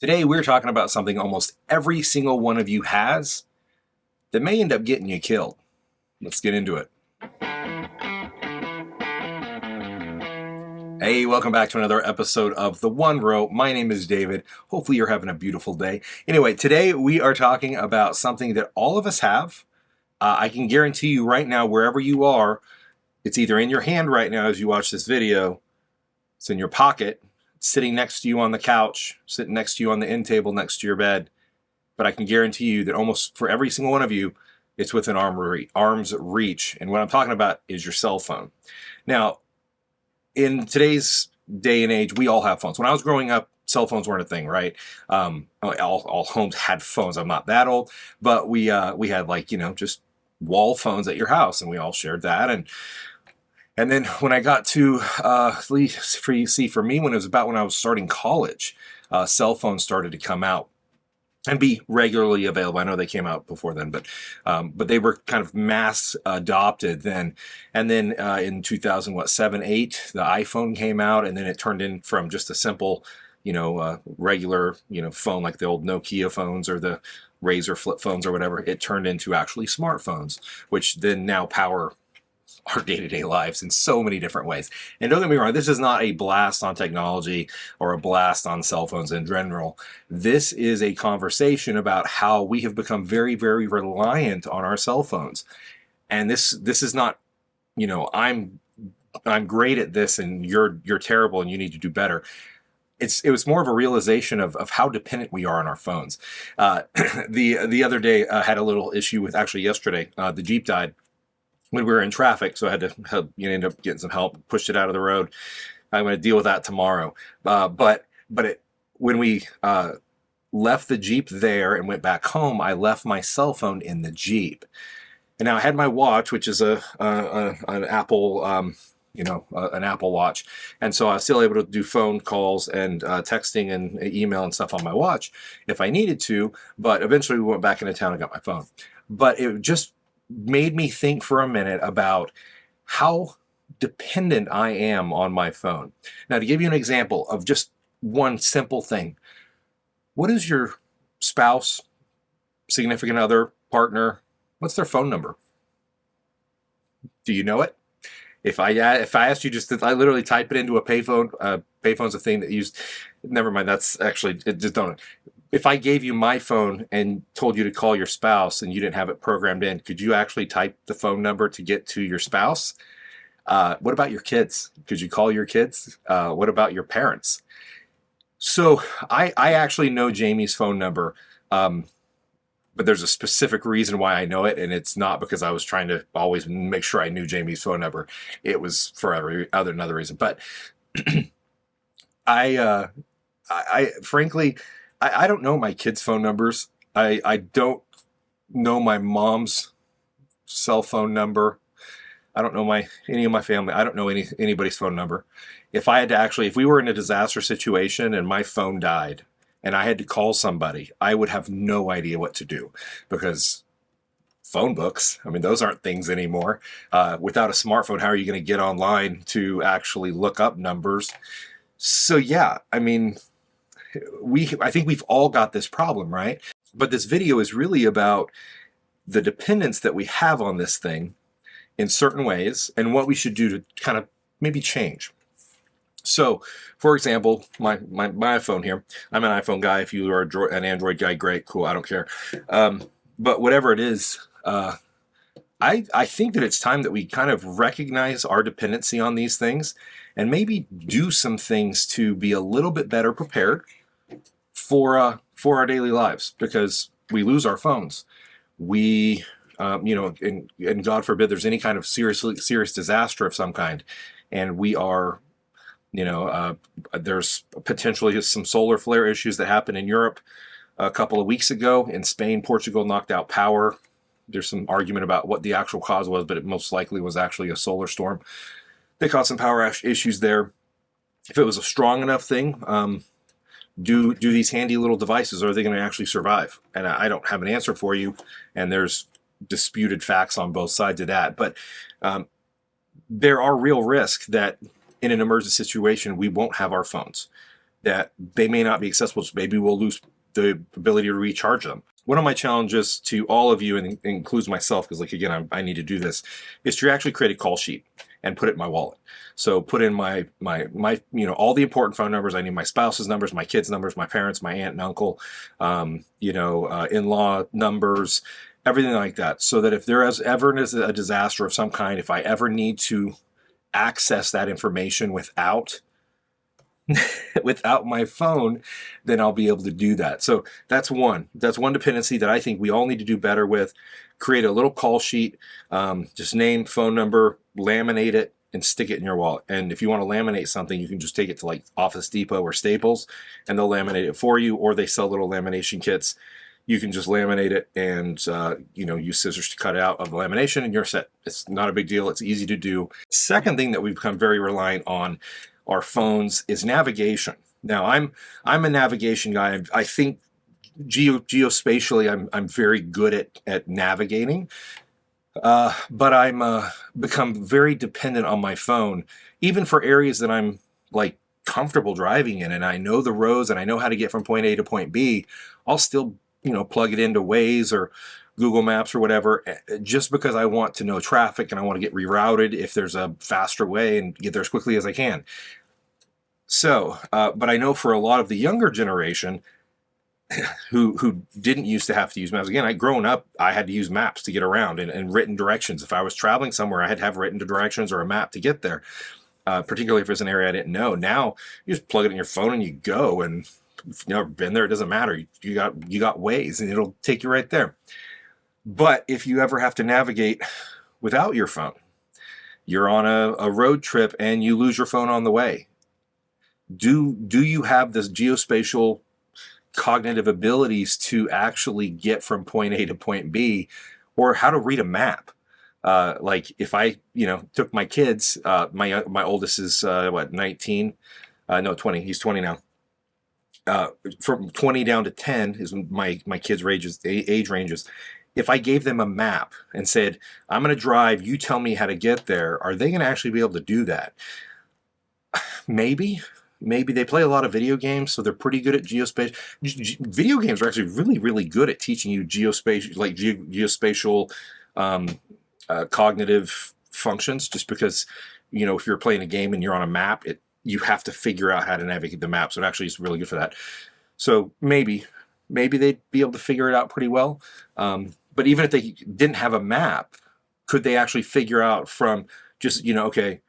Today, we're talking about something almost every single one of you has that may end up getting you killed. Let's get into it. Hey, welcome back to another episode of The One Row. My name is David. Hopefully, you're having a beautiful day. Anyway, today we are talking about something that all of us have. I can guarantee you right now, wherever you are, it's either in your hand right now as you watch this video, it's in your pocket, sitting next to you on the couch, sitting next to you on the end table next to your bed. But I can guarantee you that almost for every single one of you, it's within arm's reach. And what I'm talking about is your cell phone. Now, in today's day and age, we all have phones. When I was growing up, cell phones weren't a thing, right? All homes had phones. I'm not that old, but we had just wall phones at your house, and we all shared that. And then when I got to, for me, when I was starting college, cell phones started to come out and be regularly available. I know they came out before then, but they were kind of mass adopted then. And then in 2007, 8, the iPhone came out, and then it turned in from just a simple, regular, phone like the old Nokia phones or the Razr flip phones or whatever. It turned into actually smartphones, which then now power our day-to-day lives in so many different ways. And don't get me wrong, this is not a blast on technology or a blast on cell phones in general. This is a conversation about how we have become very, very reliant on our cell phones. And this is not, I'm great at this and you're terrible and you need to do better. It was more of a realization of how dependent we are on our phones. The other day I had a little issue with, actually yesterday, the Jeep died when we were in traffic, so I had to help, end up getting some help, pushed it out of the road. I'm going to deal with that tomorrow. When we left the Jeep there and went back home, I left my cell phone in the Jeep. And now I had my watch, which is an Apple, an Apple Watch, and so I was still able to do phone calls and texting and email and stuff on my watch if I needed to. But eventually, we went back into town and got my phone. But it just made me think for a minute about how dependent I am on my phone. Now, to give you an example of just one simple thing, what is your spouse, significant other, partner, what's their phone number? Do you know it? If I asked you I literally type it into a payphone. Payphone's a thing that used. Never mind. That's actually just don't. If I gave you my phone and told you to call your spouse and you didn't have it programmed in, could you actually type the phone number to get to your spouse? What about your kids? Could you call your kids? What about your parents? So I actually know Jamie's phone number, but there's a specific reason why I know it, and it's not because I was trying to always make sure I knew Jamie's phone number. It was for another reason. But I frankly, I don't know my kids' phone numbers. I don't know my mom's cell phone number. I don't know any of my family. I don't know anybody's phone number. If we were in a disaster situation and my phone died and I had to call somebody, I would have no idea what to do, because phone books, those aren't things anymore. Without a smartphone, how are you going to get online to actually look up numbers? So yeah, I think we've all got this problem, right? But this video is really about the dependence that we have on this thing in certain ways and what we should do to kind of maybe change. So, for example, my iPhone here, I'm an iPhone guy. If you are an Android guy, great, cool, I don't care. But whatever it is, I think that it's time that we kind of recognize our dependency on these things and maybe do some things to be a little bit better prepared for our daily lives, because we lose our phones. We, and God forbid there's any kind of serious disaster of some kind, and we are, there's potentially some solar flare issues that happened in Europe a couple of weeks ago. In Spain, Portugal knocked out power. There's some argument about what the actual cause was, but it most likely was actually a solar storm. They caused some power issues there. If it was a strong enough thing, do these handy little devices, are they going to actually survive? And I don't have an answer for you, and there's disputed facts on both sides of that. But there are real risks that in an emergency situation we won't have our phones. that they may not be accessible. So maybe we'll lose the ability to recharge them. One of my challenges to all of you, and includes myself, because like again, I need to do this, is to actually create a call sheet and put it in my wallet. So put in my all the important phone numbers. I need my spouse's numbers, my kids' numbers, my parents, my aunt and uncle, in-law numbers, everything like that. So that if there is ever a disaster of some kind, if I ever need to access that information without my phone, then I'll be able to do that. So that's one dependency that I think we all need to do better with. Create a little call sheet, just name, phone number, laminate it, and stick it in your wallet. And if you want to laminate something, you can just take it to like Office Depot or Staples, and they'll laminate it for you, or they sell little lamination kits. You can just laminate it and use scissors to cut out of the lamination, and you're set. It's not a big deal. It's easy to do. Second thing that we've become very reliant on our phones is navigation. Now, I'm a navigation guy. I think geospatially, I'm very good at navigating, but I'm become very dependent on my phone, even for areas that I'm like comfortable driving in, and I know the roads and I know how to get from point A to point B. I'll still plug it into Waze or Google Maps or whatever, just because I want to know traffic and I want to get rerouted if there's a faster way and get there as quickly as I can. So, but I know for a lot of the younger generation who didn't used to have to use maps. Again, growing up, I had to use maps to get around and written directions. If I was traveling somewhere, I had to have written directions or a map to get there, particularly if it's an area I didn't know. Now, you just plug it in your phone and you go, and if you've never been there, it doesn't matter. You got Waze, and it'll take you right there. But if you ever have to navigate without your phone, you're on a road trip and you lose your phone on the way. Do you have this geospatial cognitive abilities to actually get from point A to point B, or how to read a map? Like if I, took my kids, my oldest is 19, no 20. He's 20 now. From 20 down to 10 is my kids' age ranges. If I gave them a map and said, I'm going to drive, you tell me how to get there, are they going to actually be able to do that? Maybe they play a lot of video games, so they're pretty good at geospatial. Video games are actually really, really good at teaching you geospatial cognitive functions, just because, if you're playing a game and you're on a map, you have to figure out how to navigate the map. So it actually is really good for that. So maybe they'd be able to figure it out pretty well. But even if they didn't have a map, could they actually figure out from just, okay,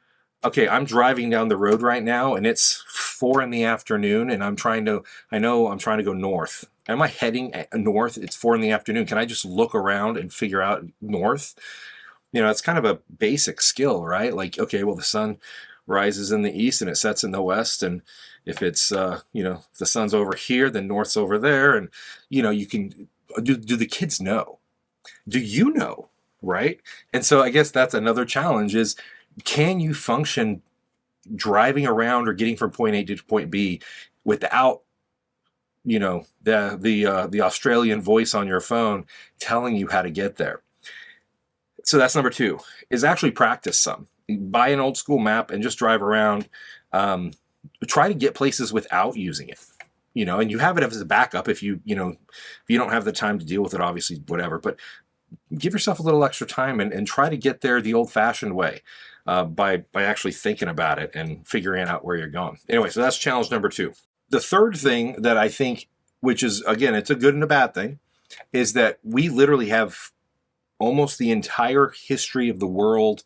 I'm driving down the road right now and it's 4 PM and I'm trying to go north. Am I heading north? It's 4 PM. Can I just look around and figure out north? It's kind of a basic skill, right? Like, okay, well, the sun rises in the east and it sets in the west. And if it's, if the sun's over here, then north's over there. And, you can, do the kids know? Do you know? Right? And so I guess that's another challenge is, can you function driving around or getting from point A to point B without, the Australian voice on your phone telling you how to get there? So that's number 2, is actually practice some. Buy an old school map and just drive around. Try to get places without using it, and you have it as a backup if you don't have the time to deal with it, obviously, whatever. But give yourself a little extra time and try to get there the old-fashioned way. By actually thinking about it and figuring out where you're going. Anyway, so that's challenge number 2. The third thing that I think, which is, again, it's a good and a bad thing, is that we literally have almost the entire history of the world,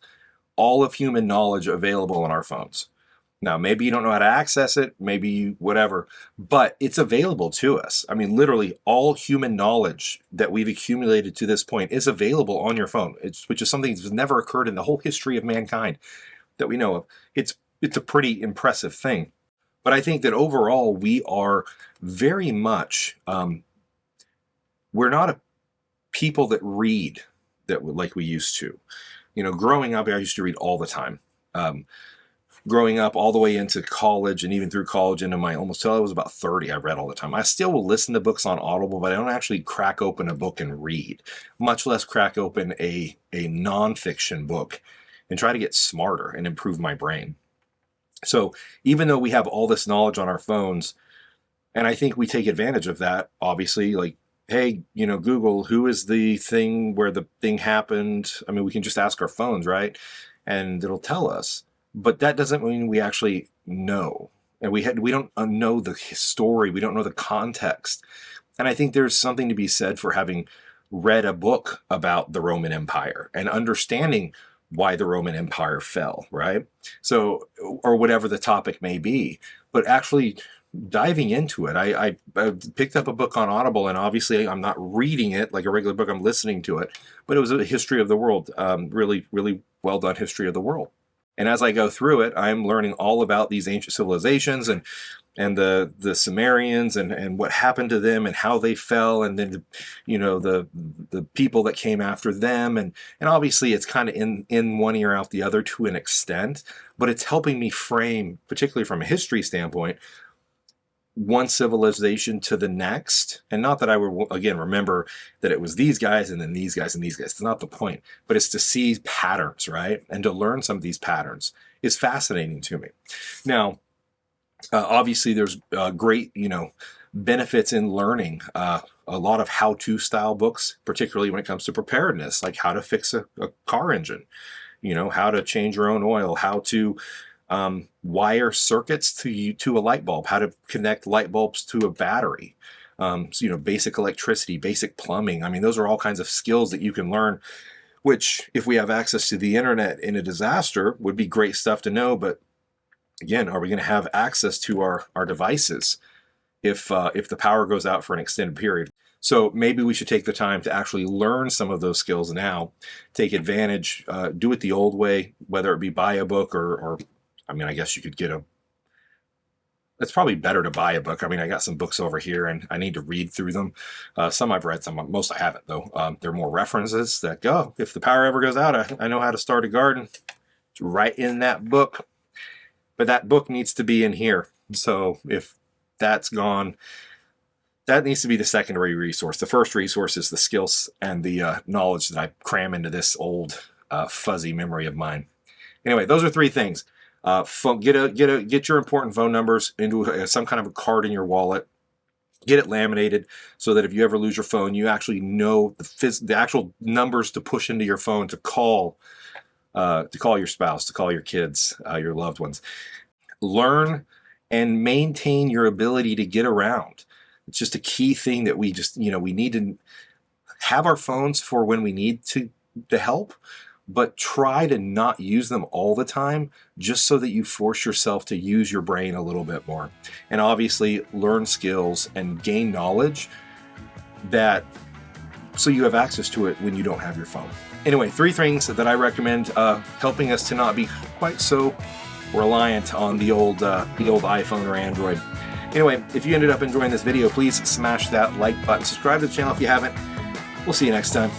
all of human knowledge available on our phones. Now, maybe you don't know how to access it, maybe whatever, but it's available to us. I mean, literally all human knowledge that we've accumulated to this point is available on your phone, which is something that's never occurred in the whole history of mankind that we know of. It's a pretty impressive thing. But I think that overall we are very much, we're not a people that read like we used to. Growing up, I used to read all the time. Growing up all the way into college and even through college into almost till I was about 30, I read all the time. I still will listen to books on Audible, but I don't actually crack open a book and read, much less crack open a nonfiction book and try to get smarter and improve my brain. So even though we have all this knowledge on our phones, And I think we take advantage of that, obviously, like, hey, Google, who is the thing where the thing happened? I mean, we can just ask our phones, right? And it'll tell us. But that doesn't mean we actually know. And we don't know the story. We don't know the context. And I think there's something to be said for having read a book about the Roman Empire and understanding why the Roman Empire fell, right? So, or whatever the topic may be, but actually diving into it. I picked up a book on Audible, and obviously I'm not reading it like a regular book, I'm listening to it, but it was a history of the world, really, really well done history of the world. And as I go through it, I'm learning all about these ancient civilizations and the Sumerians and what happened to them and how they fell, and then the people that came after them, and obviously it's kind of in one ear out the other to an extent, but it's helping me frame, particularly from a history standpoint, one civilization to the next. And not that I would, again, remember that it was these guys and then these guys and these guys. It's not the point, but it's to see patterns, right? And to learn some of these patterns is fascinating to me. Now, obviously there's great, benefits in learning a lot of how-to style books, particularly when it comes to preparedness, like how to fix a car engine, how to change your own oil, how to wire circuits to a light bulb, how to connect light bulbs to a battery, basic electricity, basic plumbing. I mean, those are all kinds of skills that you can learn, which if we have access to the internet in a disaster would be great stuff to know. But again, are we going to have access to our devices if the power goes out for an extended period? So maybe we should take the time to actually learn some of those skills now, take advantage, do it the old way, whether it be buy a book or I mean, I guess you could it's probably better to buy a book. I mean, I got some books over here and I need to read through them. Some I've read, most I haven't though. They're more references that go, if the power ever goes out, I know how to start a garden. It's right in that book. But that book needs to be in here. So if that's gone, that needs to be the secondary resource. The first resource is the skills and the knowledge that I cram into this old fuzzy memory of mine. Anyway, those are three things. Get your important phone numbers into some kind of a card in your wallet. Get it laminated so that if you ever lose your phone, you actually know the actual numbers to push into your phone to call your spouse, to call your kids, your loved ones. Learn and maintain your ability to get around. It's just a key thing that we just, we need to have our phones for when we need to help, but try to not use them all the time, just so that you force yourself to use your brain a little bit more. And obviously learn skills and gain knowledge so you have access to it when you don't have your phone. Anyway, 3 things that I recommend helping us to not be quite so reliant on the old iPhone or Android. Anyway, if you ended up enjoying this video, please smash that like button. Subscribe to the channel if you haven't. We'll see you next time.